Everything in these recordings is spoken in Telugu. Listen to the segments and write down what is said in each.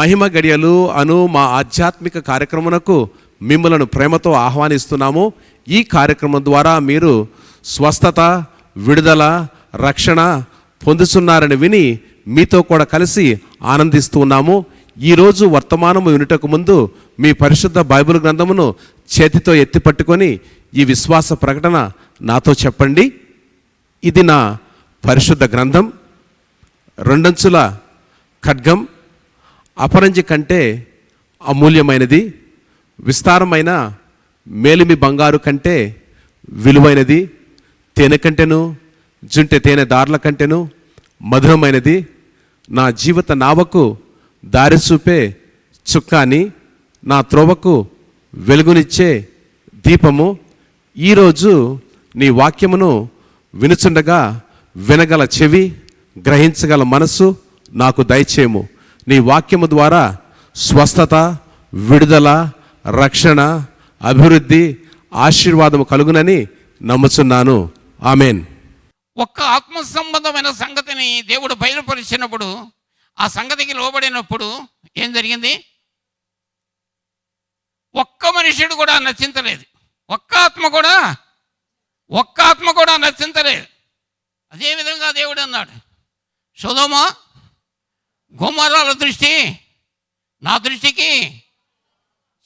మహిమ గడియలు అను మా ఆధ్యాత్మిక కార్యక్రమమునకు మిమ్మలను ప్రేమతో ఆహ్వానిస్తున్నాము. ఈ కార్యక్రమం ద్వారా మీరు స్వస్థత, విడుదల, రక్షణ పొందుతున్నారని విని మీతో కూడా కలిసి ఆనందిస్తూ ఉన్నాము. ఈరోజు వర్తమానము వినుటకు ముందు మీ పరిశుద్ధ బైబిల్ గ్రంథమును చేతితో ఎత్తిపట్టుకొని ఈ విశ్వాస ప్రకటన నాతో చెప్పండి. ఇది నా పరిశుద్ధ గ్రంథం, రెండంచుల ఖడ్గం, అపరంజి కంటే అమూల్యమైనది, విస్తారమైన మేలిమి బంగారు కంటే విలువైనది, తేనె కంటెను జుంటె తేనె దారుల కంటెను మధురమైనది, నా జీవిత నావకు దారి చూపే చుక్కాని, నా త్రోవకు వెలుగునిచ్చే దీపము. ఈరోజు నీ వాక్యమును వినుచుండగా వినగల చెవి, గ్రహించగల మనస్సు నాకు దయచేయము. నీ వాక్యము ద్వారా స్వస్థత, విడుదల, రక్షణ, అభివృద్ధి, ఆశీర్వాదము కలుగునని నమ్ముచున్నాను. ఆమెన్. ఒక్క ఆత్మ సంబంధమైన సంగతిని దేవుడు బయలుపరిచినప్పుడు, ఆ సంగతికి లోబడినప్పుడు ఏం జరిగింది? ఒక్క మనుషుడు కూడా నశించలేదు, ఒక్క ఆత్మ కూడా నశించలేదు. అదేవిధంగా దేవుడు అన్నాడు, సొదొమ గొమొర్రాల దృష్టి నా దృష్టికి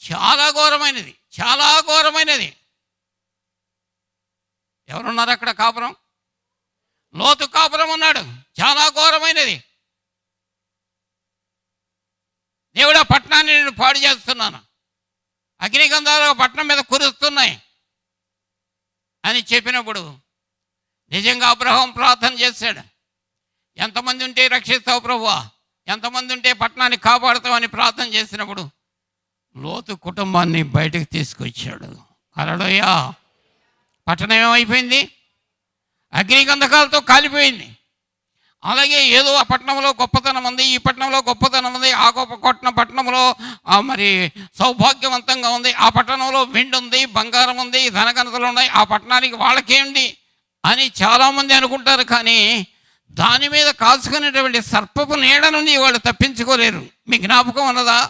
చాలా ఘోరమైనది. ఎవరున్నారు అక్కడ? కాపురం, లోతు కాపురం ఉన్నాడు. చాలా ఘోరమైనది. దేవుడు ఆ పట్టణాన్ని నేను పాడు చేస్తున్నాను, అగ్నిగంధాలు పట్టణం మీద కురుస్తున్నాయి అని చెప్పినప్పుడు నిజంగా అబ్రహాం ప్రార్థన చేశాడు. ఎంతమంది ఉంటే రక్షిస్తావు ప్రభువా, ఎంతమంది ఉంటే పట్టణాన్ని కాపాడుతావు అని ప్రార్థన చేసినప్పుడు లోతు కుటుంబాన్ని బయటకు తీసుకొచ్చాడు. హల్లెలూయా. పట్టణం ఏమైపోయింది? అగ్నిగంధకాలతో కాలిపోయింది. అలాగే ఏదో ఆ పట్టణంలో గొప్పతనం ఉంది, ఈ పట్టణంలో గొప్పతనం ఉంది, ఆ పట్టణంలో మరి సౌభాగ్యవంతంగా ఉంది, ఆ పట్టణంలో వెండి ఉంది, బంగారం ఉంది, ధనఘనతలు ఉన్నాయి, ఆ పట్టణానికి వాళ్ళకేంటి అని చాలామంది అనుకుంటారు. కానీ దాని మీద కాచుకునేటువంటి సర్పపు నీడ నుండి వాళ్ళు తప్పించుకోలేరు. మీ జ్ఞాపకం ఉన్నదా?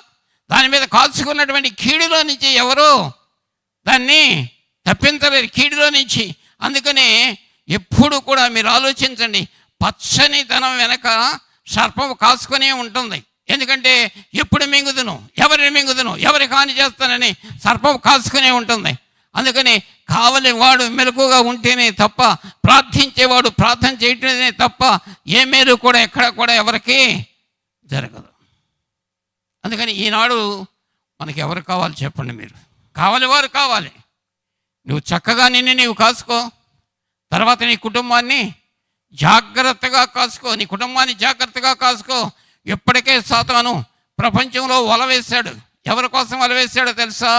దాని మీద కాచుకున్నటువంటి కీడులో నుంచి ఎవరో దాన్ని తప్పించలేరు, కీడులో నుంచి. అందుకనే ఎప్పుడు కూడా మీరు ఆలోచించండి, పచ్చని ధనం వెనక సర్పము కాసుకునే ఉంటుంది. ఎందుకంటే ఎప్పుడు మింగుదును, ఎవరిని మింగుదును, ఎవరికి హాని చేస్తానని సర్పము కాసుకునే ఉంటుంది. అందుకని కావలి వాడు మెలకుగా ఉంటేనే తప్ప, ప్రార్థించేవాడు ప్రార్థన చేయటమే తప్ప ఏ మేలు కూడా ఎక్కడ కూడా ఎవరికి జరగదు. అందుకని ఈనాడు మనకి ఎవరు కావాలి చెప్పండి? మీరు కావాలి, వారు కావాలి. నువ్వు చక్కగా నీవు కాసుకో, తర్వాత నీ కుటుంబాన్ని జాగ్రత్తగా కాసుకో, నీ కుటుంబాన్ని జాగ్రత్తగా కాసుకో. ఇప్పటికే సాతాను ప్రపంచంలో వల వేశాడు. ఎవరి కోసం వల వేశాడో తెలుసా?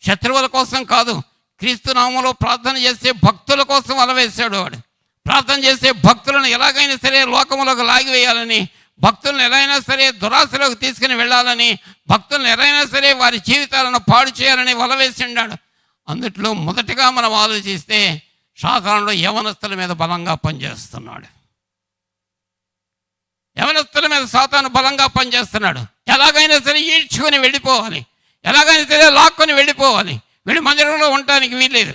శత్రువుల కోసం కాదు, క్రీస్తు నామములో ప్రార్థన చేసే భక్తుల కోసం వల వేశాడు. వాడు ప్రార్థన చేసే భక్తులను ఎలాగైనా సరే లోకములోకి లాగివేయాలని, భక్తులను ఎలాగైనా సరే దురాశలోకి తీసుకుని వెళ్ళాలని, భక్తులను ఎలాగైనా సరే వారి జీవితాలను పాడు చేయాలని వల వేసిండాడు. అందుట్లో మొదటిగా మనం ఆలోచిస్తే సాతానుడు యవనస్తుల మీద బలంగా పనిచేస్తున్నాడు. యవనస్తుల మీద సాతాను బలంగా పనిచేస్తున్నాడు. ఎలాగైనా సరే ఈడ్చుకొని వెళ్ళిపోవాలి, ఎలాగైనా సరే లాక్కొని వెళ్ళిపోవాలి, వీడి మందిరంలో ఉండటానికి వీల్లేదు,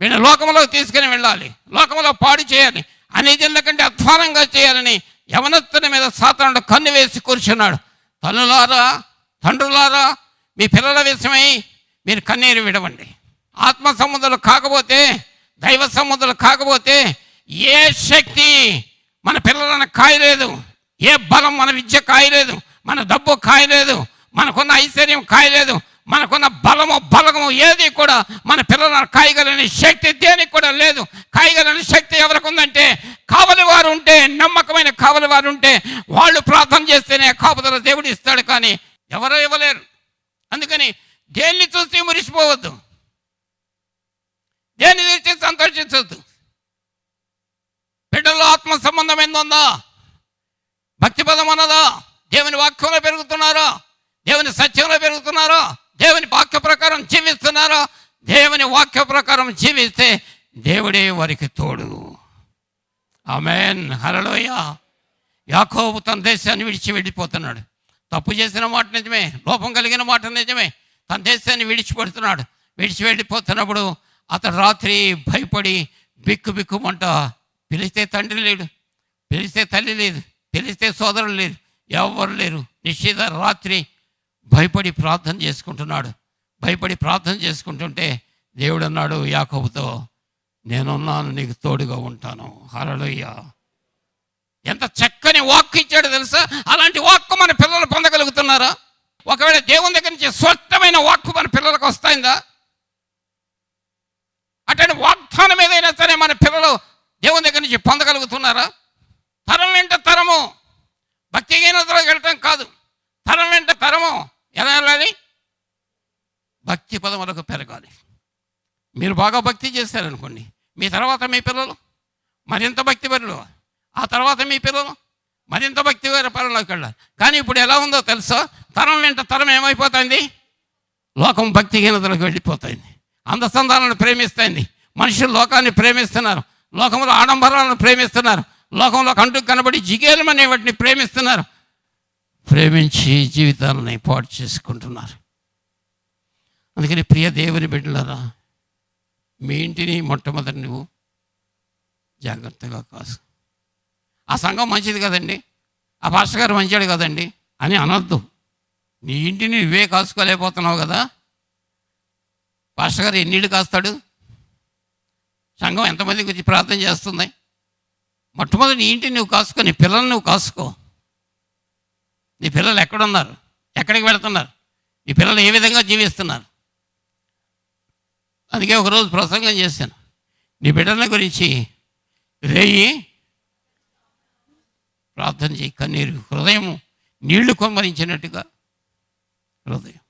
వీడిని లోకంలోకి తీసుకుని వెళ్ళాలి, లోకంలో పాడు చేయాలి, అనేజన్ల కంటే అధ్వానంగా చేయాలని యవనస్తుల మీద సాతానుడు కన్ను వేసి కూర్చున్నాడు. తండ్రులారా మీ పిల్లల విషయమై మీరు కన్నీరు విడవండి. ఆత్మ సంబంధాలు కాకపోతే, దైవ సంబంధాలు కాకపోతే ఏ శక్తి మన పిల్లలను కాయలేదు, ఏ బలం మన విద్య కాయలేదు, మన డబ్బు కాయలేదు, మనకున్న ఐశ్వర్యం కాయలేదు, మనకున్న బలము ఏది కూడా మన పిల్లలను కాయగలని శక్తి దేనికి కూడా లేదు. కాయగలని శక్తి ఎవరికి ఉందంటే, కావలి వారు ఉంటే, నమ్మకమైన కావలి వారు ఉంటే, వాళ్ళు ప్రార్థన చేస్తేనే కాపుదల దేవుడు ఇస్తాడు. కానీ ఎవరో ఇవ్వలేరు. అందుకని దేన్ని చూసి మురిసిపోవద్దు, దేన్ని చూసి సంతోషించవద్దు. బిడ్డల్లో ఆత్మ సంబంధం ఏందుందా? భక్తి పదం అన్నదా? దేవుని వాక్యంలో పెరుగుతున్నారా? దేవుని సత్యంలో పెరుగుతున్నారా? దేవుని వాక్య ప్రకారం జీవిస్తున్నారా? దేవుని వాక్య ప్రకారం జీవిస్తే దేవుడే వారికి తోడు. ఆమేన్. హల్లెలూయా. యాకోబు తన దేశాన్ని విడిచి వెళ్ళిపోతున్నాడు. తప్పు చేసిన మాట నిజమే, లోపం కలిగిన మాట నిజమే. తన దేశాన్ని విడిచిపెడుతున్నాడు. విడిచి వెళ్ళిపోతున్నప్పుడు అతడు రాత్రి భయపడి బిక్కుమంట, పిలిస్తే తండ్రి లేడు, పిలిస్తే తల్లి లేదు, పిలిస్తే సోదరులు లేరు, ఎవరు లేరు. నిశ్చిత రాత్రి భయపడి ప్రార్థన చేసుకుంటున్నాడు. భయపడి ప్రార్థన చేసుకుంటుంటే దేవుడు అన్నాడు యాకోబుతో, నేనున్నాను, నీకు తోడుగా ఉంటాను. హల్లెలూయా. ఎంత చక్కని వాక్కు ఇచ్చాడు తెలుసా? అలాంటి వాక్కు మన పిల్లలు పొందగలుగుతున్నారా? ఒకవేళ దేవుని దగ్గర నుంచి స్వచ్ఛమైన వాక్కు మన పిల్లలకు వస్తాయిందా? అటువంటి వాగ్దానం ఏదైనా సరే మన పిల్లలు దేవుని దగ్గర నుంచి పొందగలుగుతున్నారా? తరం వెంట తరము భక్తిహీనతలోకి వెళ్ళటం కాదు, తరం వెంట తరము ఎలా వెళ్ళాలి? భక్తి పదములకు పెరగాలి. మీరు బాగా భక్తి చేశారనుకోండి, మీ తర్వాత మీ పిల్లలు మరింత భక్తి పరులు, ఆ తర్వాత మీ పిల్లలు మరింత భక్తి పరంలోకి వెళ్ళాలి. కానీ ఇప్పుడు ఎలా ఉందో తెలుసా? తరం వెంట తరం ఏమైపోతుంది? లోకం భక్తిహీనతలకు వెళ్ళిపోతుంది, అందసందాలను ప్రేమిస్తుంది. మనుషులు లోకాన్ని ప్రేమిస్తున్నారు, లోకంలో ఆడంబరాలను ప్రేమిస్తున్నారు, లోకంలో కంటుకు కనబడి జిగేలమనే వాటిని ప్రేమిస్తున్నారు, ప్రేమించి జీవితాలని పాడు చేసుకుంటున్నారు. అందుకని ప్రియ దేవుని బిడ్డలారా, మీ ఇంటిని మొట్టమొదటి నువ్వు జాగ్రత్తగా కాసు. ఆ సంఘం మంచిది కదండి, ఆ పాస్టర్ గారు మంచివాడు కదండి అని అనొద్దు. నీ ఇంటిని నువ్వే కాసుకోలేకపోతున్నావు కదా. పాస్టర్ గారు ఎన్నిళ్ళు కాస్తాడు? సంఘం ఎంతమంది గురించి ప్రార్థన చేస్తుంది? మొట్టమొదటి నీ ఇంటిని నువ్వు కాసుకో, నీ పిల్లల్ని నువ్వు కాసుకో. నీ పిల్లలు ఎక్కడున్నారు, ఎక్కడికి వెళుతున్నారు, నీ పిల్లలు ఏ విధంగా జీవిస్తున్నారు? అందుకే ఒకరోజు ప్రసంగం చేశాను, నీ బిడ్డల గురించి రేయి ప్రార్థన చేయి, కన్నీరు, హృదయం నీళ్లు కొమ్మరించినట్టుగా హృదయం.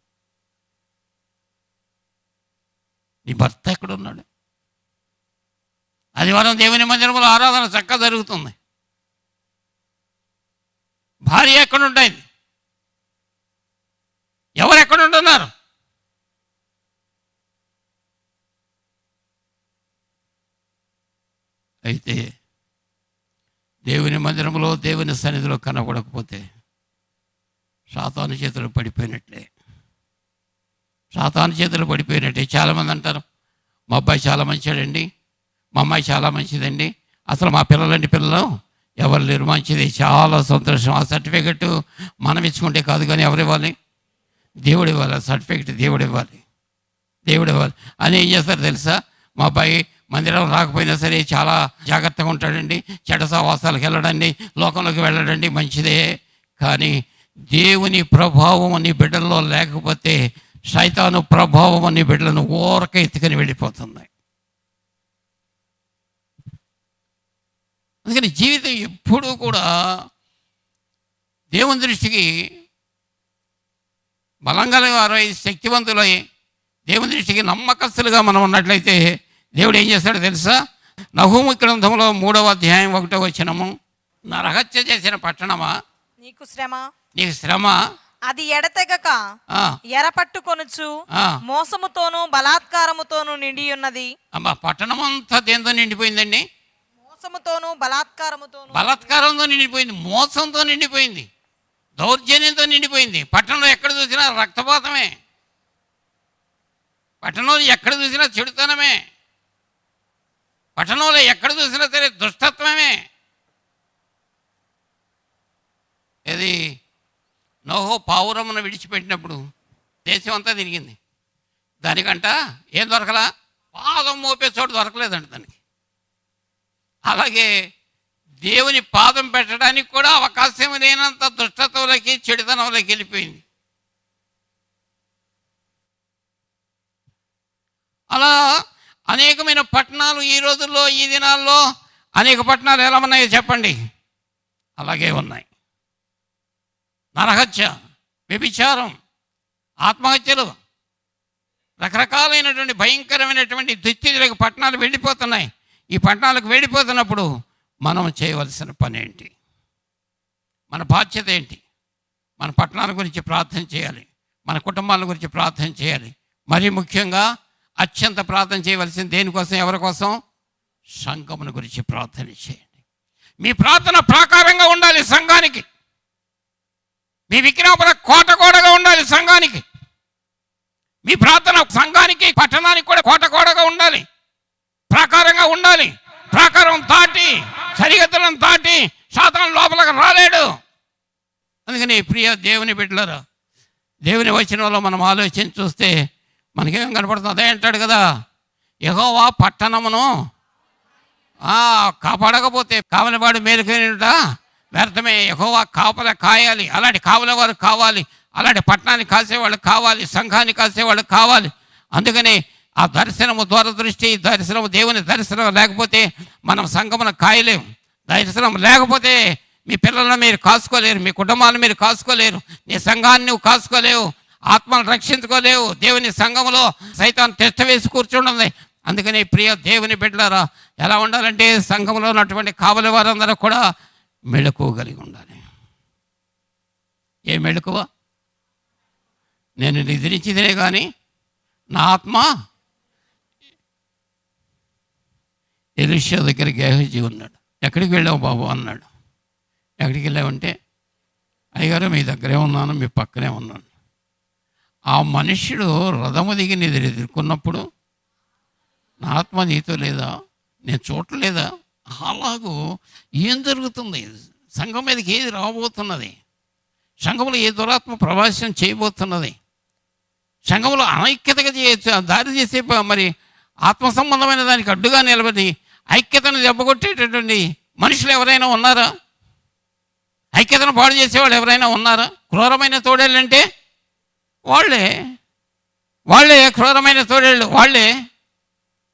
నీ భర్త ఎక్కడున్నాడు? ఆదివారం దేవుని మందిరంలో ఆరాధన చక్కగా జరుగుతుంది. భార్య ఎక్కడుంటుంది? ఎవరు ఎక్కడుంటున్నారు? అయితే దేవుని మందిరంలో దేవుని సన్నిధిలో కనబడకపోతే సాతాను చేతులు పడిపోయినట్లే, సాతాను చేతులు పడిపోయినట్టే. చాలామంది అంటారు, మా అబ్బాయి చాలా మంచిదండి, మా అమ్మాయి చాలా మంచిదండి, అసలు మా పిల్లలంటి పిల్లలు ఎవరు లేరు. మంచిది, చాలా సంతోషం. ఆ సర్టిఫికెట్ మనం ఇచ్చుకుంటే కాదు కానీ ఎవరు ఇవ్వాలి? దేవుడు ఇవ్వాలి. సర్టిఫికెట్ దేవుడు ఇవ్వాలి, దేవుడు ఇవ్వాలి. అని ఏం చేస్తారు తెలుసా? మా అబ్బాయి మందిరం రాకపోయినా సరే చాలా జాగ్రత్తగా ఉంటాడండి, చెడ్డ సహవాసాలకు వెళ్ళడండి, లోకంలోకి వెళ్ళడండి, మంచిదే. కానీ దేవుని ప్రభావం నీ బిడ్డల్లో లేకపోతే సైతాను ప్రభావం నీ బిడ్డలను ఊరక ఎత్తుకొని వెళ్ళిపోతుంది. అందుకని జీవితం ఎప్పుడూ కూడా దేవుని దృష్టికి బలంగా శక్తివంతులై దేవుని దృష్టికి నమ్మకస్తులుగా మనం ఉన్నట్లయితే దేవుడు ఏం చేస్తాడో తెలుసా? నహూము గ్రంథంలో 3వ అధ్యాయం 1వ వచనము, నరహత్య చేసిన పట్టణమా, నీకు శ్రమ, అది ఎడతెగక ఎరపట్టుకొనుచు మోసముతోనూ బలాత్కారముతోనూ నిండి ఉన్నది. అమ్మా, పట్టణం అంతా దేంతో నిండిపోయిందండి? మోసముతోనూ బలాత్కారంతో నిండిపోయింది, మోసంతో నిండిపోయింది, దౌర్జన్యంతో నిండిపోయింది. పట్టణంలో ఎక్కడ చూసినా రక్తపాతమే, పట్టణంలో ఎక్కడ చూసినా చెడుతనమే, పట్టణంలో ఎక్కడ చూసినా సరే దుష్టత్వమే. ఇది నోహో పావురమును విడిచిపెట్టినప్పుడు దేశం అంతా తిరిగింది, దానికంట ఏం దొరకలా? పాదం మోపే చోటు దొరకలేదండి దానికి. అలాగే దేవుని పాదం పెట్టడానికి కూడా అవకాశం లేనంత దుష్టత్వంలోకి చెడుతనంలోకి వెళ్ళిపోయింది. అలా అనేకమైన పట్టణాలు ఈ రోజుల్లో, ఈ దినాల్లో అనేక పట్టణాలు ఎలా ఉన్నాయో చెప్పండి? అలాగే ఉన్నాయి. నరహత్య, వ్యభిచారం, ఆత్మహత్యలు, రకరకాలైనటువంటి భయంకరమైనటువంటి దుస్థితులకు పట్టణాలు వెళ్ళిపోతున్నాయి. ఈ పట్టణాలకు వెళ్ళిపోతున్నప్పుడు మనం చేయవలసిన పని ఏంటి? మన బాధ్యత ఏంటి? మన పట్టణాల గురించి ప్రార్థన చేయాలి, మన కుటుంబాల గురించి ప్రార్థన చేయాలి. మరీ ముఖ్యంగా అత్యంత ప్రార్థన చేయవలసింది దేనికోసం? ఎవరి కోసం? సంఘమును గురించి ప్రార్థన చేయండి. మీ ప్రార్థన ప్రాకారంగా ఉండాలి సంఘానికి. మీ విగ్రహం కోట కోటగా ఉండాలి సంఘానికి. మీ ప్రార్థన సంఘానికి, పట్టణానికి కూడా కోట కోటగా ఉండాలి, ప్రాకారంగా ఉండాలి. ప్రాకారం దాటి, సరిహద్దులను దాటి సాతాను లోపలికి రాలేడు. అందుకని ప్రియ దేవుని బిడ్డలారా, దేవుని వచనంలో మనం ఆలోచించి చూస్తే మనకేం కనపడుతుంది? అదే అంటాడు కదా, యెహోవా పట్టణమును కాపాడకపోతే కావలివాడు మేలుకొనుట వ్యర్థమే. యెహోవా కాపలా కాయాలి. అలాంటి కావలి వారు కావాలి, అలాంటి పట్టణాన్ని కాసేవాళ్ళు కావాలి, సంఘాన్ని కాసేవాళ్ళు కావాలి. అందుకని ఆ దర్శనము, దూరదృష్టి దర్శనము, దేవుని దర్శనం లేకపోతే మనం సంఘమును కాయలేము. దర్శనం లేకపోతే మీ పిల్లలను మీరు కాసుకోలేరు, మీ కుటుంబాలను మీరు కాసుకోలేరు, నీ సంఘాన్ని నువ్వు కాసుకోలేవు, ఆత్మను రక్షించుకోలేవు. దేవుని సంఘములో సైతాను తిష్ట వేసి కూర్చుంటుంది. అందుకని ప్రియ దేవుని బిడ్డలారా, ఎలా ఉండాలంటే సంఘంలో ఉన్నటువంటి కావలి వారందరూ కూడా మెళకువ కలిగి ఉండాలి. ఏ మెళకువ? నేను నిద్రించిదినే కానీ నా ఆత్మ ఎలీషా దగ్గర గేహజీ ఉన్నాడు. ఎక్కడికి వెళ్ళావు బాబు అన్నాడు. ఎక్కడికి వెళ్ళావంటే, అయ్యగారు మీ దగ్గరే ఉన్నాను, మీ పక్కనే ఉన్నాను. ఆ మనుష్యుడు రథము దిగి నీ ఎదుర్కొన్నప్పుడు నా ఆత్మ నీతో లేదా, నేను చూడలేదా? అలాగూ ఏం జరుగుతుంది? సంఘం మీదకి ఏది రాబోతున్నది? సంఘంలో ఏ దురాత్మ ప్రవేశం చేయబోతున్నది? సంఘంలో అనైక్యతగా దారి చేసే మరి ఆత్మ సంబంధమైన దానికి అడ్డుగా నిలబడి ఐక్యతను దెబ్బకొట్టేటటువంటి మనుషులు ఎవరైనా ఉన్నారా? ఐక్యతను పాడు చేసేవాళ్ళు ఎవరైనా ఉన్నారా? క్రూరమైన తోడేళ్ళు అంటే వాళ్ళే క్రూరమైన తోడేళ్ళు వాళ్ళే.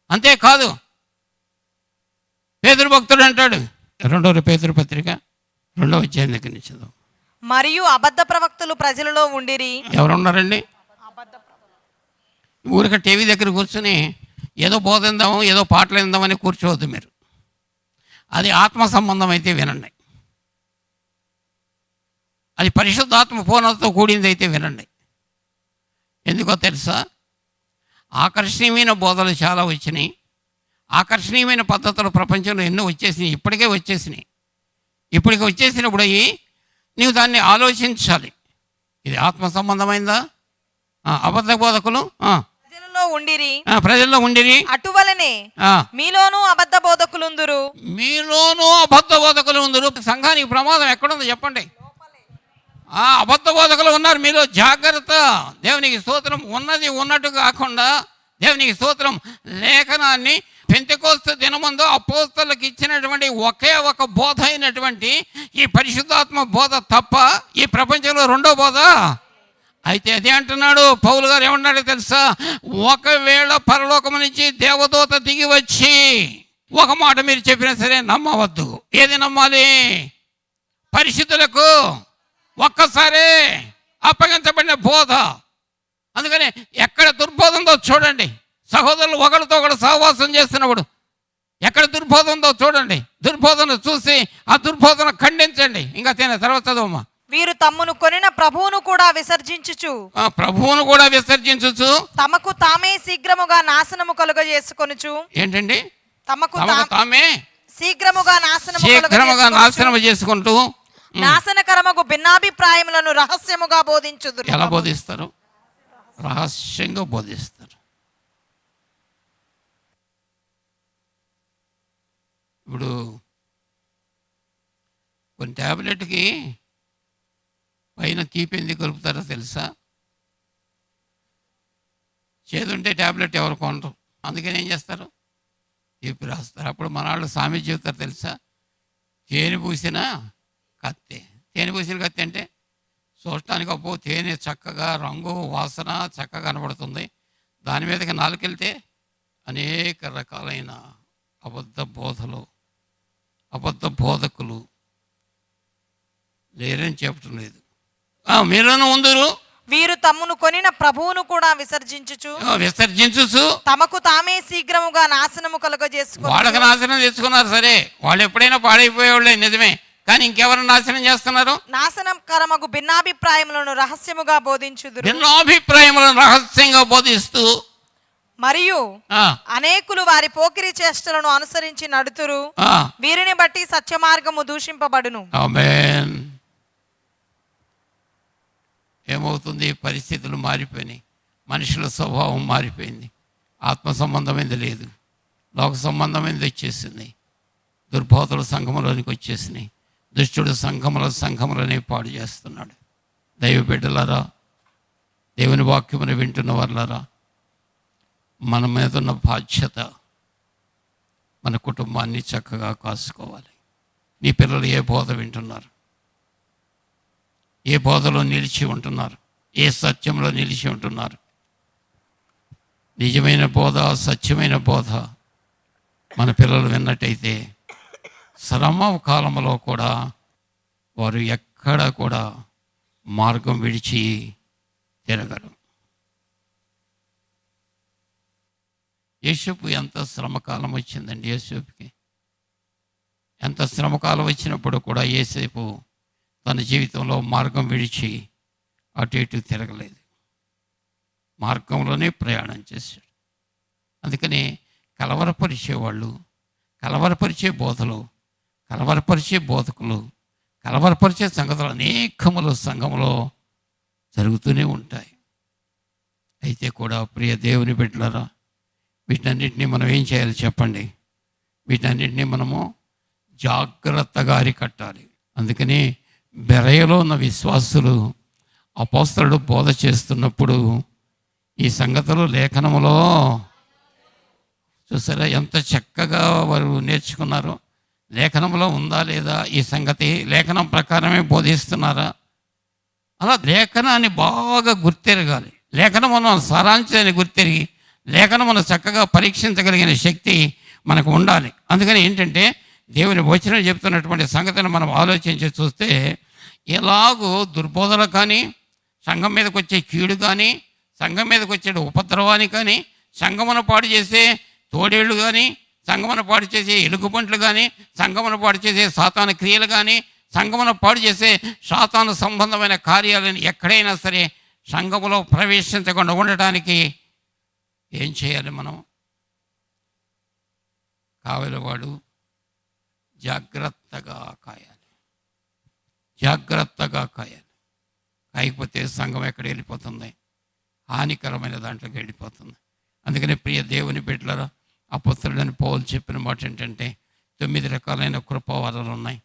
అంతేకాదు, పేతురు భక్తుడు అంటాడు, 2 పేతురు పత్రిక 2వ అధ్యాయం దగ్గర నుంచి చదువు. మరియు అబద్ధ ప్రవక్తలు ప్రజలలో ఉండిరి. ఎవరున్నారండి? ఊరిక టీవీ దగ్గర కూర్చొని ఏదో బోధిందాము, ఏదో పాటలు విందామని కూర్చోవద్దు మీరు. అది ఆత్మ సంబంధం అయితే వినండి, అది పరిశుద్ధాత్మ పూర్ణతతో కూడింది అయితే వినండి. ఎందుకో తెలుసా? ఆకర్షణీయమైన బోధలు చాలా వచ్చినాయి, ఆకర్షణీయమైన పద్ధతులు ప్రపంచంలో ఎన్నో వచ్చేసినాయి, ఇప్పటికే వచ్చేసినప్పుడు నీవు దాన్ని ఆలోచించాలి. ఇది ఆత్మ సంబంధమైందా? అబద్ధ బోధకులు ప్రజల్లో ఉండిరి, అటువలనే మీలోనూ అబద్ధ బోధకులు ఉందరు. సంఘానికి ప్రమాదం ఎక్కడుందో చెప్పండి. అబద్ధ బోధకులు ఉన్నారు మీలో, జాగ్రత్త. దేవునికి స్తోత్రం. ఉన్నది ఉన్నట్టు కాకుండా దేవునికి స్తోత్రం, లేఖనాన్ని పెంతెకోస్తు దినమందు అపోస్తలులకు ఇచ్చినటువంటి ఒకే ఒక బోధ అయినటువంటి ఈ పరిశుద్ధాత్మ బోధ తప్ప ఈ ప్రపంచంలో రెండో బోధ అయితే అదే అంటున్నాడు పౌలు గారు. ఏమన్నాడో తెలుసా? ఒకవేళ పరలోకం నుంచి దేవదూత దిగి వచ్చి ఒక మాట మీరు చెప్పినా సరే నమ్మవద్దు. ఏది నమ్మాలి? పరిశుద్ధులకు ఒక్కసారే అప్పగించబడిన బోధ. అందుకని ఎక్కడ దుర్బోధ ఉందో చూడండి. సహోదరులు ఒకరితో ఒకరు సహవాసం చేస్తున్నప్పుడు ఎక్కడ దుర్బోధ ఉందో చూడండి. దుర్బోధన చూసి ఆ దుర్బోధన ఖండించండి. ఇంకా తర్వాత చదువమ్మా. వీరు తమ్మును కొనిన ప్రభువును కూడా విసర్జించుచు తమకు తామే శీఘ్రముగా నాశనము కలుగజేసుకొనుచు. ఏంటండి? తమకు తామే శీఘ్రముగా నాశనము చేసుకుంటూ నాశనకరమగు భిన్నాభిప్రాయములను రహస్యముగా బోధించుదురు. ఎలా బోధిస్తారు? రహస్యంగా బోధిస్తారు. ఇప్పుడు కొన్ని ట్యాబ్లెట్కి పైన తీపి ఎందుకు కలుపుతారో తెలుసా? చేదుంటే ట్యాబ్లెట్ ఎవరు కొనరు, అందుకని ఏం చేస్తారు? తీపి రాస్తారు. అప్పుడు మన వాళ్ళు సామెత చెబుతారు తెలుసా? తేనె పూసిన కత్తి. తేనె పూసిన కత్తి అంటే చూడటానికి అబ్బో తేనె చక్కగా రంగు వాసన చక్కగా కనబడుతుంది, దాని మీదకి నాలుకెళ్తే అనేక రకాలైన అబద్ధ బోధలు, అబద్ధ బోధకులు లేరని చెప్పటం లేదు. మీలోనూ ఉందరు. వీరు తమ్మును కొనిన ప్రభువును కూడా విసర్జించుచు తమకు తామే శీఘ్రముగా నాశనము కలుగజేసుకున్నారు. వాళ్ళకి నాశనం చేసుకున్నారు సరే, వాళ్ళు ఎప్పుడైనా పాడైపోయేవాళ్ళే నిజమే, కానీ ఇంకెవరు నాశనం చేస్తున్నారు? నాశనకరమగు భిన్నాభిప్రాయములను రహస్యముగా బోధించుదురు. భిన్నాభిప్రాయములను రహస్యంగా బోధిస్తూ మరియు అనేకులు వారి పోకిరి చేష్టలను అనుసరించి నడుతురు. వీరిని బట్టి సత్య మార్గము దూషింపబడును. ఆమేన్. ఏమవుతుంది? పరిస్థితులు మారిపోయినాయి, మనుషుల స్వభావం మారిపోయింది, ఆత్మ సంబంధమైనది లేదు, లోక సంబంధమైనది వచ్చేసింది, దుర్బోధలు సంఘములోనికి వచ్చేసినాయి, దుష్టుడు సంఘములనే పాడు చేస్తున్నాడు. దైవ బిడ్డలారా, దేవుని వాక్యమును వింటున్న వాళ్ళారా, మన మీద ఉన్న బాధ్యత మన కుటుంబాన్ని చక్కగా కాసుకోవాలి. నీ పిల్లలు ఏ బోధ వింటున్నారు? ఏ బోధలో నిలిచి ఉంటున్నారు? ఏ సత్యంలో నిలిచి ఉంటున్నారు? నిజమైన బోధ, సత్యమైన బోధ మన పిల్లలు విన్నట్టయితే శ్రమ కాలంలో కూడా వారు ఎక్కడ కూడా మార్గం విడిచి తిరగరు. యేసూపు ఎంత శ్రమకాలం వచ్చిందండి. యేసూపుకి ఎంత శ్రమకాలం వచ్చినప్పుడు కూడా యేసేపు తన జీవితంలో మార్గం విడిచి అటు ఇటు తిరగలేదు, మార్గంలోనే ప్రయాణం చేశాడు. అందుకని కలవరపరిచేవాళ్ళు, కలవరపరిచే బోధలు, కలవరపరిచే బోధకులు, కలవరపరిచే సంగతులు అనేకములు సంఘంలో జరుగుతూనే ఉంటాయి. అయితే కూడా ప్రియ దేవుని బిడ్డలారా, వీటన్నిటినీ మనం ఏం చేయాలి చెప్పండి? వీటన్నిటినీ మనము జాగ్రత్తగా అరికట్టాలి. అందుకని బెరయలో ఉన్న విశ్వాసులు అపోస్తలుడు బోధ చేస్తున్నప్పుడు ఈ సంగతులు లేఖనములో చూసారా ఎంత చక్కగా వారు నేర్చుకున్నారో. లేఖనంలో ఉందా లేదా ఈ సంగతి? లేఖనం ప్రకారమే బోధిస్తున్నారా? అలా లేఖనాన్ని బాగా గుర్తెరగాలి. లేఖనమును సారాంశాన్ని గుర్తెరిగి లేఖనమును చక్కగా పరీక్షించగలిగిన శక్తి మనకు ఉండాలి. అందుకని ఏంటంటే దేవుని వచనం చెప్తున్నటువంటి సంగతిని మనం ఆలోచించి చూస్తే, ఎలాగో దుర్బోధలు కానీ, సంఘం మీదకి వచ్చే కీడు కానీ, సంఘం మీదకి వచ్చే ఉపద్రవాన్ని కానీ, సంఘమును పాడు చేసే తోడేళ్ళు కానీ, సంఘమును పాడు చేసే ఎలుగుబంట్లు కానీ, సంఘమును పాడు చేసే సాతాను క్రియలు కానీ, సంఘమును పాడు చేసే సాతాను సంబంధమైన కార్యాలను ఎక్కడైనా సరే సంఘములో ప్రవేశించకుండా ఉండటానికి ఏం చేయాలి? మనం కావలివాడు జాగ్రత్తగా కాయాలి, జాగ్రత్తగా కాయాలి. కాయకపోతే సంఘం ఎక్కడ వెళ్ళిపోతుంది? హానికరమైన దాంట్లోకి వెళ్ళిపోతుంది. అందుకని ప్రియ దేవుని బిడ్డలారా, అపొస్తలుడైన పౌలు చెప్పిన మాట ఏంటంటే 9 రకాలైన కృపావరాలు ఉన్నాయి.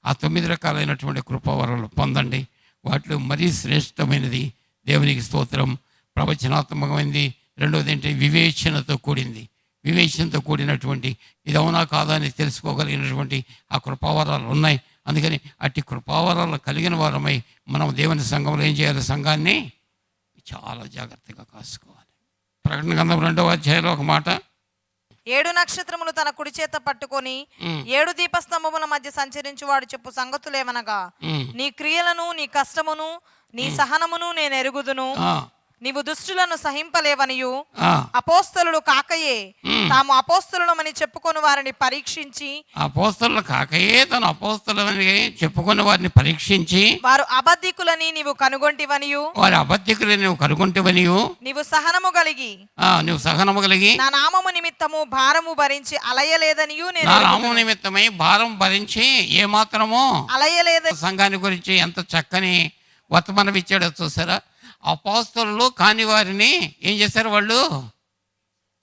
ఆ 9 రకాలైనటువంటి కృపావరాలు పొందండి. వాటిలో మరీ శ్రేష్టమైనది దేవునికి స్తోత్రం ప్రవచనాత్మకమైనది. రెండవది ఏంటి? వివేచనతో కూడింది. వివేచనతో కూడినటువంటి ఇది అవునా కాదా అని తెలుసుకోగలిగినటువంటి ఆ కృపావరాలు ఉన్నాయి. అందుకని అట్టి కృపావరాలు కలిగిన వారమై మనం దేవుని సంఘంలో ఏం చేయాలి? సంఘాన్ని చాలా జాగ్రత్తగా కాసుకోవాలి. ప్రకటన గ్రంథం 2వ అధ్యాయంలో ఒక మాట, 7 నక్షత్రములు తన కుడి చేత పట్టుకొని 7 దీపస్తంభముల మధ్య సంచరించువాడు చెప్పు సంగతులేమనగా, నీ క్రియలను, నీ కష్టమును, నీ సహనమును నేను ఎరుగుదును. నీవు దుష్టులను సహింపలేవనియు అపోస్తలుడు కాకయే తాము అపోస్తలులమని చెప్పుకొని వారిని పరీక్షించి, అపోస్తలులు కాకయే తను అపోస్తలులని చెప్పుకొని వారిని పరీక్షించి, వారు అబద్ధికులని నీవు కనుగొంటివనియు, వారి అబద్ధికులని నువ్వు కనుగొంటివనియు, నీవు సహనము కలిగి నా నామము నిమిత్తము భారము భరించి అలయలేదనియు, నేను నా నామము నిమిత్తమై భారం భరించి ఏమాత్రమో అలయలేదు. సంఘాన్ని గురించి ఎంత చక్కని వర్తమానం ఇచ్చాడో చూసారా. అపోస్తలులు కాని వారిని ఏం చేశారు? వాళ్ళు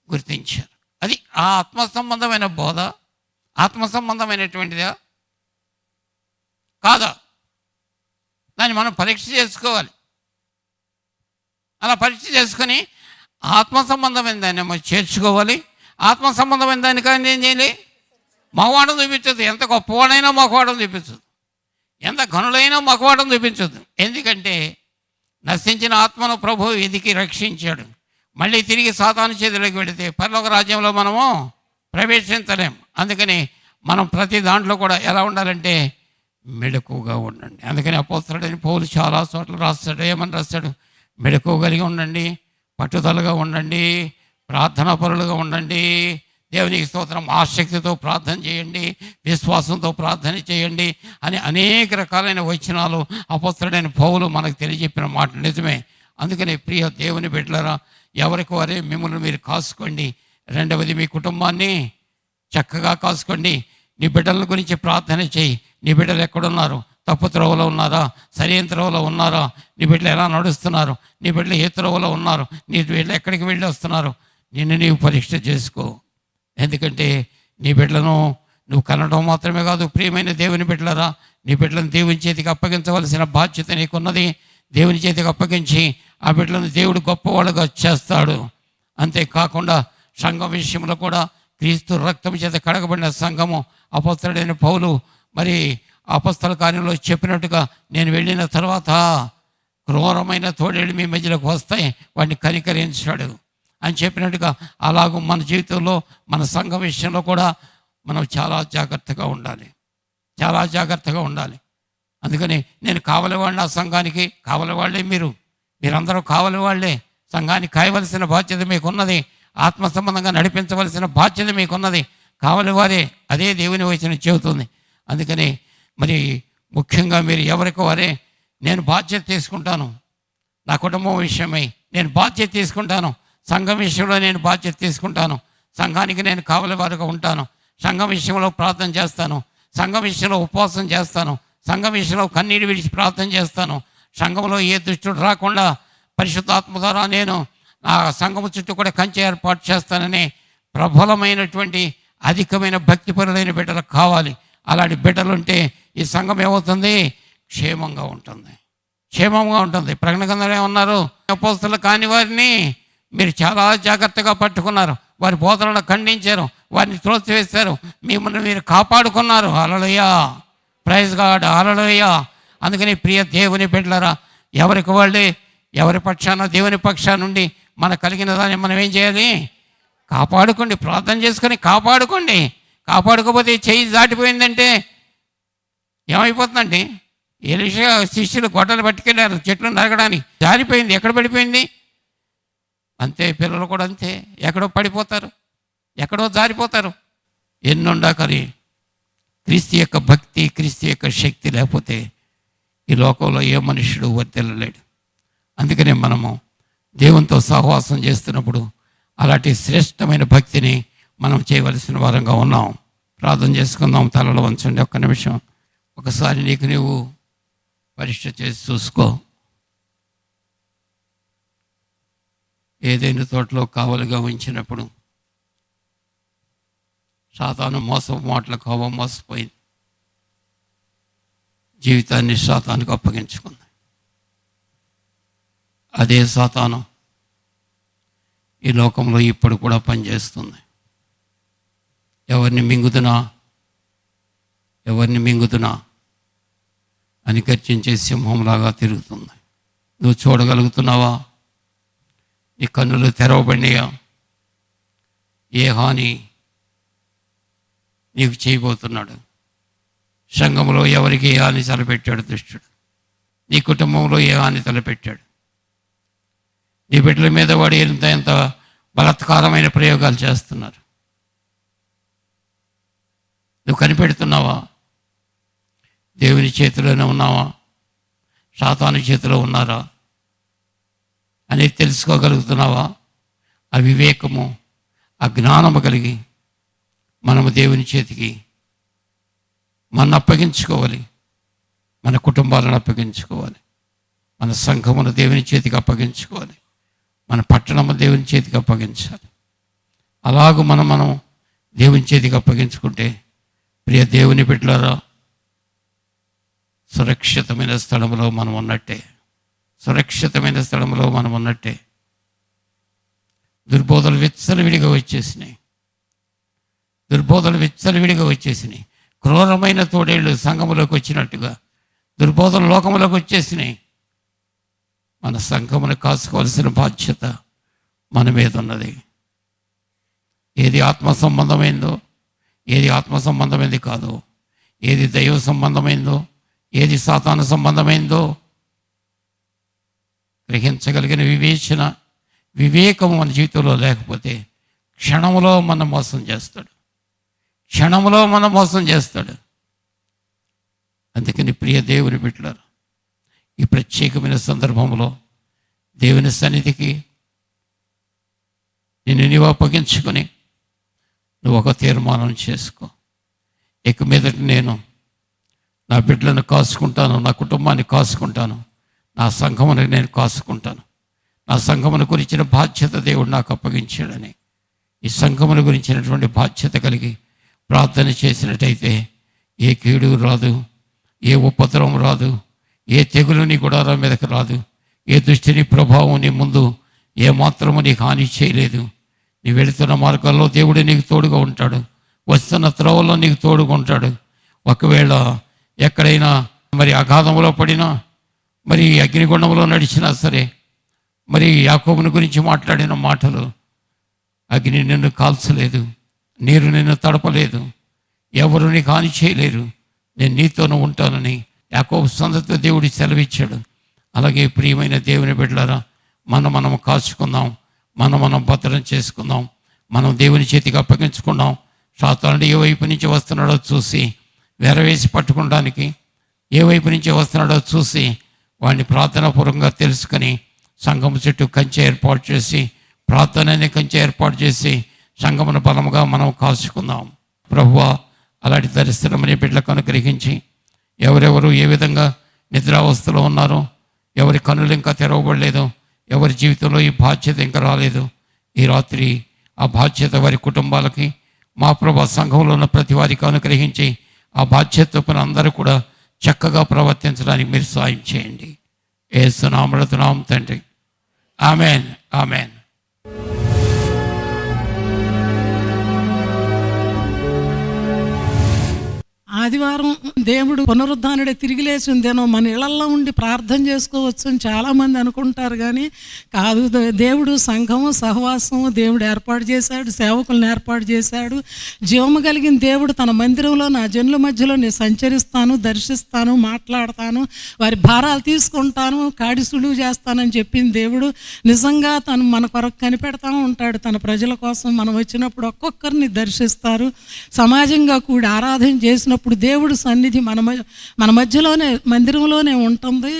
గుర్తించారు. అది ఆ ఆత్మ సంబంధమైన బోధ, ఆత్మ సంబంధమైనటువంటిదా కాదా? దాన్ని మనం పరీక్ష చేసుకోవాలి. అలా పరీక్ష చేసుకొని ఆత్మ సంబంధమైన దాన్ని మనం చేర్చుకోవాలి. ఆత్మ సంబంధమైన దాన్ని కానీ ఏం చేయాలి? మగవాడడం చూపించదు. ఎంత గొప్పవాడైనా మగవాడడం చూపించదు, ఎంత ఘనులైనా మగవాడడం చూపించదు. ఎందుకంటే నశించిన ఆత్మను ప్రభువు వెతికి రక్షించాడు. మళ్ళీ తిరిగి సాతాను చేతిలోకి వెళితే పరలోక రాజ్యంలో మనము ప్రవేశించలేము. అందుకని మనం ప్రతి దాంట్లో కూడా ఎలా ఉండాలంటే మెలకువగా ఉండండి. అందుకని అపోస్తలుడైన పౌలు చాలా చోట్ల రాస్తాడు. ఏమని రాస్తాడు? మెలకువ కలిగి ఉండండి, పట్టుదలగా ఉండండి, ప్రార్థనా పరులుగా ఉండండి, దేవునికి స్తోత్రం ఆసక్తితో ప్రార్థన చేయండి, విశ్వాసంతో ప్రార్థన చేయండి అని అనేక రకాలైన వచనాలు అపోస్తలుడైన పౌలు మనకు తెలియజెప్పిన మాట నిజమే. అందుకని ప్రియ దేవుని బిడ్డలారా, ఎవరికి వారే మిమ్మల్ని మీరు కాసుకోండి. రెండవది, మీ కుటుంబాన్ని చక్కగా కాసుకోండి. నీ బిడ్డల గురించి ప్రార్థన చేయి. నీ బిడ్డలు ఎక్కడున్నారు? తప్పు త్రోవలో ఉన్నారా, సరైన త్రోవలో ఉన్నారా, నీ బిడ్డలు ఎలా నడుస్తున్నారు, నీ బిడ్డలు ఏ త్రోవలో ఉన్నారు, నీ బిడ్డలు ఎక్కడికి వెళ్ళి వస్తున్నారు, నిన్ను నీవు పరీక్ష చేసుకో. ఎందుకంటే నీ బిడ్డలను నువ్వు కనడం మాత్రమే కాదు, ప్రియమైన దేవుని బిడ్డలరా, నీ బిడ్డలను దేవుని చేతికి అప్పగించవలసిన బాధ్యత నీకున్నది. దేవుని చేతికి అప్పగించి ఆ బిడ్డలను దేవుడు గొప్పవాళ్ళుగా చేస్తాడు. అంతేకాకుండా సంఘం విషయంలో కూడా క్రీస్తు రక్తం చేత కడగబడిన సంఘము, అపొస్తలుడైన పౌలు మరి అపొస్తల కార్యంలో చెప్పినట్టుగా, నేను వెళ్ళిన తర్వాత క్రూరమైన తోడేళ్ళు మీ మధ్యలోకి వస్తాయి, వాటిని కనికరించాడు అని చెప్పినట్టుగా, అలాగూ మన జీవితంలో మన సంఘం విషయంలో కూడా మనం చాలా జాగ్రత్తగా ఉండాలి, చాలా జాగ్రత్తగా ఉండాలి. అందుకని నేను కావలి వాళ్ళ ఆ సంఘానికి, కావలి వాళ్ళే మీరందరూ కావలి వాళ్ళే. సంఘాన్ని కాయవలసిన బాధ్యత మీకున్నది, ఆత్మ సంబంధంగా నడిపించవలసిన బాధ్యత మీకున్నది. కావలి వారే, అదే దేవుని వచనం చెబుతుంది. అందుకని మరి ముఖ్యంగా మీరు ఎవరికి వారే, నేను బాధ్యత తీసుకుంటాను, నా కుటుంబం విషయమై నేను బాధ్యత తీసుకుంటాను, సంఘం విషయంలో నేను బాధ్యత తీసుకుంటాను, సంఘానికి నేను కావలి వారుగా ఉంటాను, సంఘం విషయంలో ప్రార్థన చేస్తాను, సంఘం విషయంలో ఉపవాసం చేస్తాను, సంఘం విషయంలో కన్నీరు విడిచి ప్రార్థన చేస్తాను, సంఘంలో ఏ దుష్టుడు రాకుండా పరిశుద్ధాత్మ ద్వారా నేను ఆ సంఘము చుట్టూ కూడా కంచె ఏర్పాటు చేస్తానని ప్రబలమైనటువంటి అధికమైన భక్తిపరులైన బిడ్డలు కావాలి. అలాంటి బిడ్డలుంటే ఈ సంఘం ఏమవుతుంది? క్షేమంగా ఉంటుంది, క్షేమంగా ఉంటుంది. ప్రకటన గ్రంథంలో ఏమన్నారు? అపోస్తలులు కాని వారిని మీరు చాలా జాగ్రత్తగా పట్టుకున్నారు, వారి బోధనలను ఖండించారు, వారిని త్రోసివేశారు, మిమ్మల్ని మీరు కాపాడుకున్నారు. హల్లెలూయా, ప్రైజ్ గాడ్, హల్లెలూయా. అందుకని ప్రియ దేవుని బిడ్డలారా, ఎవరికి వాళ్ళే ఎవరి పక్షాన దేవుని పక్షాన నుండి మనకు కలిగిన దాన్ని మనం ఏం చేయాలి? కాపాడుకోండి, ప్రార్థన చేసుకొని కాపాడుకోండి. కాపాడుకోకపోతే చెయ్యి దాటిపోయిందంటే ఏమైపోతుందండి? ఎలీషా శిష్యులు గొడ్డలు పట్టుకెళ్ళారు చెట్లు నరకడానికి, జారిపోయింది, ఎక్కడ పడిపోయింది? అంతే పిల్లలు కూడా అంతే, ఎక్కడో పడిపోతారు, ఎక్కడో జారిపోతారు. ఎన్నుండాకని క్రీస్తు యొక్క భక్తి, క్రీస్తు యొక్క శక్తి లేకపోతే ఈ లోకంలో ఏ మనుషుడు వర్తిల్లలేడు. అందుకనే మనము దేవునితో సహవాసం చేస్తున్నప్పుడు అలాంటి శ్రేష్టమైన భక్తిని మనం చేయవలసిన వారంగా ఉన్నాం. ప్రార్థన చేసుకుందాం, తలలో వంచండి ఒక్క నిమిషం. ఒకసారి నీకు నీవు పరీక్ష చేసి చూసుకో. ఏదైనా తోటలో కావలిగా ఉంచినప్పుడు సాతాను మాటల కోపం మోసపోయింది, జీవితాన్ని సాతానుకు అప్పగించుకుంది. అదే సాతాను ఈ లోకంలో ఇప్పుడు కూడా పనిచేస్తుంది. ఎవరిని మింగుతున్నా అని గర్జించే సింహంలాగా తిరుగుతుంది. నువ్వు చూడగలుగుతున్నావా? నీ కన్నులు తెరవబడినాయా? ఏ హాని నీకు చేయబోతున్నాడు? సంఘంలో ఎవరికి ఏ హాని తలపెట్టాడు దుష్టుడు? నీ కుటుంబంలో ఏ హాని తలపెట్టాడు? నీ బిడ్డల మీద వాడు ఎంత బలాత్కారమైన ప్రయోగాలు చేస్తున్నారు. నువ్వు కనిపెడుతున్నావా? దేవుని చేతిలోనే ఉన్నావా? సాతాను చేతిలో ఉన్నారా అనేది తెలుసుకోగలుగుతున్నావా? ఆ వివేకము, ఆ జ్ఞానము కలిగి మనము దేవుని చేతికి మన అప్పగించుకోవాలి, మన కుటుంబాలను అప్పగించుకోవాలి, మన సంఘమును దేవుని చేతికి అప్పగించుకోవాలి, మన పట్టణము దేవుని చేతికి అప్పగించాలి. అలాగూ మనం దేవుని చేతికి అప్పగించుకుంటే ప్రియ దేవుని బిడ్డలారా, సురక్షితమైన స్థలంలో మనం ఉన్నట్టే, సురక్షితమైన స్థలంలో మనం ఉన్నట్టే. దుర్బోధలు విచ్చలవిడిగా వచ్చేసినాయి. క్రూరమైన తోడేళ్ళు సంఘములోకి వచ్చినట్టుగా దుర్బోధలు లోకములోకి వచ్చేసినాయి. మన సంఘమును కాసుకోవాల్సిన బాధ్యత మన మీద ఉన్నది. ఏది ఆత్మ సంబంధమైందో, ఏది ఆత్మ సంబంధమైంది కాదో, ఏది దైవ సంబంధమైందో, ఏది సాతాను సంబంధమైందో గ్రహించగలిగిన వివేకము మన జీవితంలో లేకపోతే క్షణములో మనం మోసం చేస్తాడు. అందుకని ప్రియ దేవుని బిడ్డలారా, ఈ ప్రత్యేకమైన సందర్భంలో దేవుని సన్నిధికి నిన్ను నీవు అప్పగించుకొని నువ్వు ఒక తీర్మానం చేసుకో. ఇక మీదట నేను నా బిడ్డలను కాసుకుంటాను, నా కుటుంబాన్ని కాసుకుంటాను, నా సంఘమును నేను కాసుకుంటాను. నా సంఘమును గురించిన బాధ్యత దేవుడు నాకు అప్పగించాడని ఈ సంఘమును గురించినటువంటి బాధ్యత కలిగి ప్రార్థన చేసినట్టయితే ఏ కీడు రాదు, ఏ ఉపద్రవం రాదు, ఏ తెగులు నీ గుడారం మీదకి రాదు, ఏ దుష్టిని ప్రభావం నీ ముందు ఏ మాత్రము నీకు హాని చేయలేదు. నీ వెళుతున్న మార్గాల్లో దేవుడు నీకు తోడుగా ఉంటాడు, వస్తున్న త్రోవల్లో నీకు తోడుగా ఉంటాడు. ఒకవేళ ఎక్కడైనా మరి అగాధంలో పడినా, మరి అగ్నిగుండంలో నడిచినా సరే, మరి యాకోబుని గురించి మాట్లాడిన మాటలు, అగ్ని నిన్ను కాల్చలేదు, నీరు నిన్ను తడపలేదు, ఎవరు నీకు హాని చేయలేరు, నేను నీతోనూ ఉంటానని యాకోబు సంతతితో దేవుడి సెలవిచ్చాడు. అలాగే ప్రియమైన దేవుని బిడ్డలారా, మనం కాచుకుందాం, మనం భద్రం చేసుకుందాం, మనం దేవుని చేతికి అప్పగించుకుందాం. సాతానుడు ఏ వైపు నుంచి వస్తున్నాడో చూసి వెరవేసి పట్టుకోవడానికి, ఏ వైపు నుంచి వస్తున్నాడో చూసి వాడిని ప్రార్థనాపూర్వకంగా తెలుసుకొని సంఘం చుట్టూ కంచె ఏర్పాటు చేసి, ప్రార్థన అనే కంచె ఏర్పాటు చేసి సంఘమును బలముగా మనం కాచుకుందాం. ప్రభువా, అలాంటి దరిద్రమని బిడ్డలకు అనుగ్రహించి, ఎవరెవరు ఏ విధంగా నిద్రావస్థలో ఉన్నారో, ఎవరి కన్నులు ఇంకా తెరవబడలేదో, ఎవరి జీవితంలో ఈ బాధ్యత ఇంకా రాలేదు, ఈ రాత్రి ఆ బాధ్యత వారి కుటుంబాలకి, మా ప్రభా సంఘంలో ఉన్న ప్రతి వారికి అనుగ్రహించి ఆ బాధ్యత పైన అందరూ కూడా చక్కగా ప్రవర్తించడానికి మీరు సాయం చేయండి. యేసు నామములో తండ్రి, ఆమెన్, ఆమెన్. ఆదివారం దేవుడు పునరుద్ధానుడే తిరిగి లేచిందేనో మన ఇళ్లల్లో ఉండి ప్రార్థన చేసుకోవచ్చు అని చాలామంది అనుకుంటారు. కానీ కాదు, దేవుడు సంఘము సహవాసము దేవుడు ఏర్పాటు చేశాడు, సేవకులను ఏర్పాటు చేశాడు. జీవము కలిగిన దేవుడు తన మందిరంలో నా జనుల మధ్యలో నేను సంచరిస్తాను, దర్శిస్తాను, మాట్లాడతాను, వారి భారాలు తీసుకుంటాను, కాడి సులువు చేస్తానని చెప్పింది దేవుడు. నిజంగా తను మన కొరకు కనిపెడతా ఉంటాడు. తన ప్రజల కోసం మనం వచ్చినప్పుడు ఒక్కొక్కరిని దర్శిస్తారు. సమాజంగా కూడి ఆరాధన చేసినప్పుడు దేవుడు సన్నిధి మన మధ్యలోనే మందిరంలోనే ఉంటుంది.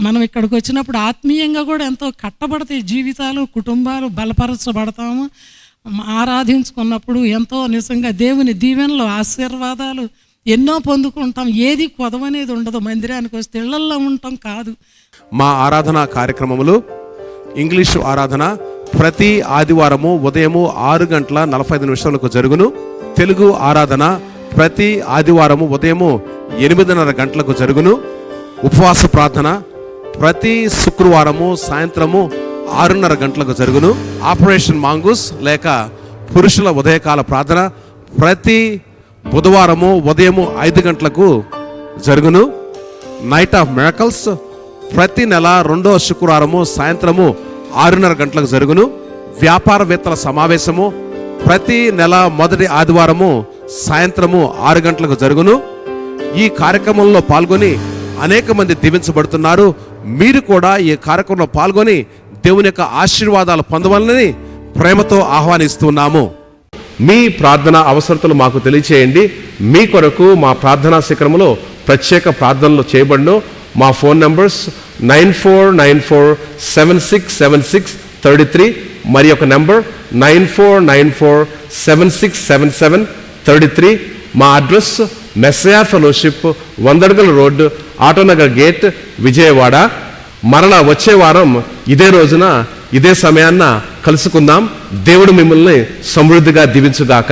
మనం ఇక్కడికి వచ్చినప్పుడు ఆత్మీయంగా కూడా ఎంతో కట్టబడతాయి జీవితాలు, కుటుంబాలు బలపరచబడతాము. ఆరాధించుకున్నప్పుడు ఎంతో నిజంగా దేవుని దీవెనలు, ఆశీర్వాదాలు ఎన్నో పొందుకుంటాం. ఏది కొదవనేది ఉండదు. మందిరానికి వస్తే ఇళ్లల్లో ఉంటాం కాదు. మా ఆరాధన కార్యక్రమములు ఇంగ్లీషు ఆరాధన ప్రతి ఆదివారము ఉదయము 6:45 జరుగును. తెలుగు ఆరాధన ప్రతి ఆదివారము ఉదయము 8:30 గంటలకు జరుగును. ఉపవాస ప్రార్థన ప్రతి శుక్రవారము సాయంత్రము 6:30 గంటలకు జరుగును. ఆపరేషన్ మాంగూస్ లేక పురుషుల ఉదయకాల ప్రార్థన ప్రతి బుధవారము ఉదయము 5 గంటలకు జరుగును. నైట్ ఆఫ్ మిరకల్స్ ప్రతి నెల 2వ శుక్రవారము సాయంత్రము 6:30 గంటలకు జరుగును. వ్యాపారవేత్తల సమావేశము ప్రతి నెల మొదటి ఆదివారము సాయంత్రము 6 గంటలకు జరుగును. ఈ కార్యక్రమంలో పాల్గొని అనేక మంది దీవించబడుతున్నారు. మీరు కూడా ఈ కార్యక్రమంలో పాల్గొని దేవుని యొక్క ఆశీర్వాదాలు పొందవాలని ప్రేమతో ఆహ్వానిస్తున్నాము. మీ ప్రార్థన అవసరతలు మాకు తెలియచేయండి. మీ కొరకు మా ప్రార్థనా శిఖరములో ప్రత్యేక ప్రార్థనలు చేయబడును. మా ఫోన్ నంబర్స్ 9494767633 మరి ఒక నంబర్ 9494767733. మా అడ్రస్ మెస్సయా ఫెలోషిప్, వందడగల రోడ్, ఆటోనగర్ గేట్, విజయవాడ. మరలా వచ్చే వారం ఇదే రోజున ఇదే సమయాన్న కలుసుకుందాం. దేవుడు మిమ్మల్ని సమృద్ధిగా దీవించుగాక.